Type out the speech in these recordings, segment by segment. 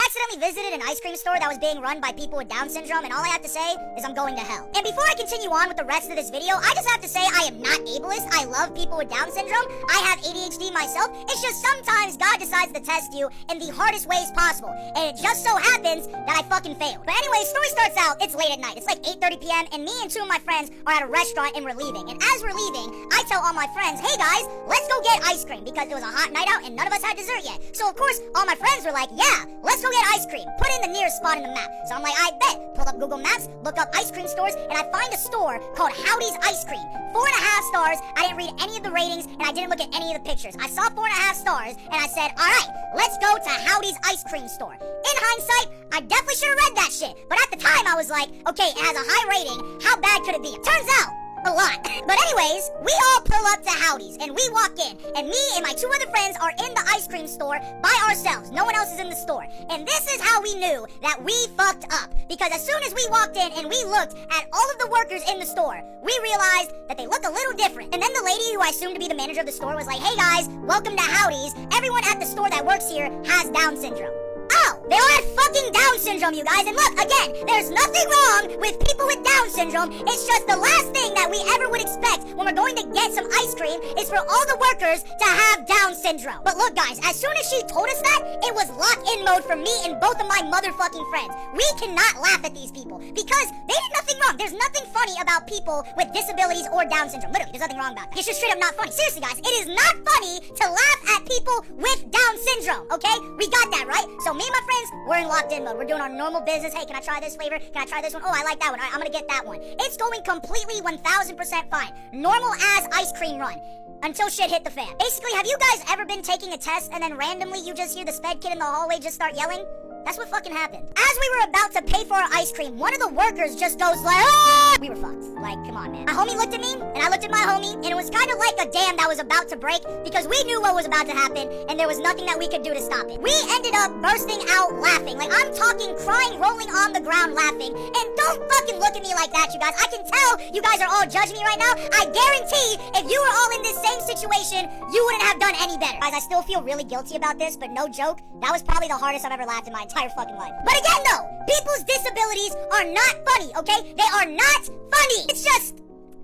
accidentally visited an ice cream store that was being run by people with Down syndrome, and all I have to say is I'm going to hell. And before I continue on with the rest of this video, I just have to say I am not ableist. I love people with Down syndrome. I have ADHD myself. It's just sometimes God decides to test you in the hardest ways possible, and it just so happens that I fucking failed. But anyway, story starts out, it's late at night. It's like 8:30 p.m., and me and two of my friends are at a restaurant and we're leaving. And as we're leaving, I tell all my friends, hey guys, let's go get ice cream, because it was a hot night out and none of us had dessert yet. So of course, all my friends were like, yeah, let's go get ice cream. Put in the nearest spot in the map. So I'm like, I bet. Pull up Google Maps, look up ice cream stores, and I find a store called Howdys Ice Cream. 4.5 stars. I didn't read any of the ratings, and I didn't look at any of the pictures. I saw 4.5 stars, and I said, all right, let's go to Howdys Ice Cream Store. In hindsight, I definitely should have read that shit. But at the time, I was like, okay, it has a high rating. How bad could it be? Turns out, a lot. But anyways, we all pull up to Howdys and we walk in, and me and my two other friends are in the ice cream store by ourselves. No one else is in the store. And this is how we knew that we fucked up, because as soon as we walked in and we looked at all of the workers in the store, we realized that they look a little different. And then the lady who I assumed to be the manager of the store was like, hey guys, welcome to Howdys. Everyone at the store that works here has Down syndrome. Oh, they all had fucking Down syndrome, you guys. And look, again, there's nothing wrong with people with Down syndrome. It's just the last thing that we ever would expect when we're going to get some ice cream is for all the workers to have Down syndrome. But look, guys, as soon as she told us that, it was lock-in mode for me and both of my motherfucking friends. We cannot laugh at these people because they did nothing wrong. There's nothing funny about people with disabilities or Down syndrome. Literally, there's nothing wrong about that. It's just straight up not funny. Seriously, guys, it is not funny to laugh at people with Down syndrome, okay? We got that, right? So me and my friends, we're in locked-in mode. We're doing our normal business. Hey, can I try this flavor? Can I try this one? Oh, I like that one. All right, I'm gonna get that one. It's going completely 1000% fine. Normal-ass ice cream run. Until shit hit the fan. Basically, have you guys ever been taking a test and then randomly you just hear the sped kid in the hallway just start yelling? That's what fucking happened. As we were about to pay for our ice cream, one of the workers just goes like, ah! We were fucked. Like, come on, man. My homie looked at me, and I looked at my homie, and it was kind of like a dam that was about to break, because we knew what was about to happen, and there was nothing that we could do to stop it. We ended up bursting out laughing. Like, I'm talking crying, rolling on the ground laughing, and don't fucking look at me like that, you guys. I can tell you guys are all judging me right now. I guarantee if you were all in this same situation, you wouldn't have done any better. Guys, I still feel really guilty about this, but no joke, that was probably the hardest I've ever laughed in my entire fucking life. But again, though, people's disabilities are not funny, okay? They are not funny. It's just,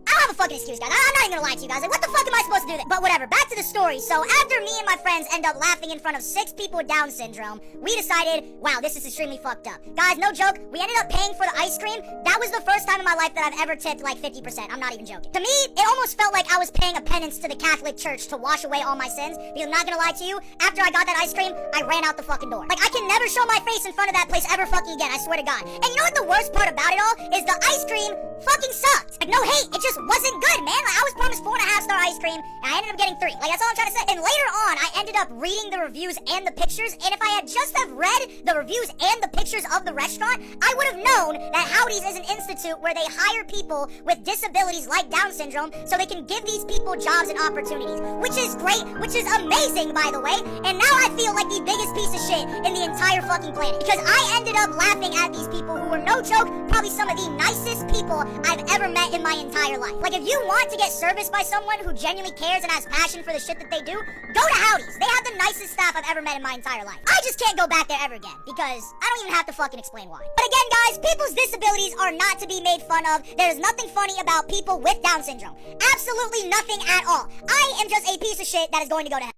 I don't have a fucking excuse, guys. I'm not even gonna lie to you guys. Like, what the fuck am I supposed to do that? But whatever, back to the story. So after me and my friends end up laughing in front of 6 people with Down syndrome, we decided, wow, this is extremely fucked up. Guys, no joke, we ended up paying for the ice cream. That was the first time in my life that I've ever tipped like 50%. I'm not even joking. To me, it almost felt like I was paying a penance to the Catholic Church to wash away all my sins. Because I'm not gonna lie to you, after I got that ice cream, I ran out the fucking door. Like, I can never show my face in front of that place ever fucking again, I swear to God. And you know what the worst part about it all is? The ice cream fucking sucked. Like, no hate, it just wasn't good, man. Like, I was promised 4.5-star ice cream, and I ended up getting 3. Like, that's all I'm trying to say. And later on, I ended up reading the reviews and the pictures, and if I had just have read the reviews and the pictures of the restaurant, I would have known that Howdys is an institute where they hire people with disabilities like Down syndrome so they can give these people jobs and opportunities, which is great, which is amazing, by the way. And now I feel like the biggest piece of shit in the entire fucking planet, because I ended up laughing at these people who were, no joke, probably some of the nicest people I've ever met in my entire life. Like, if you want to get serviced by someone who genuinely cares and has passion for the shit that they do, go to Howdys. They have the nicest staff I've ever met in my entire life. I just can't go back there ever again, because I don't even have to fucking explain why. But again, guys, people's disabilities are not to be made fun of. There's nothing funny about people with Down syndrome. Absolutely nothing at all. I am just a piece of shit that is going to go to hell.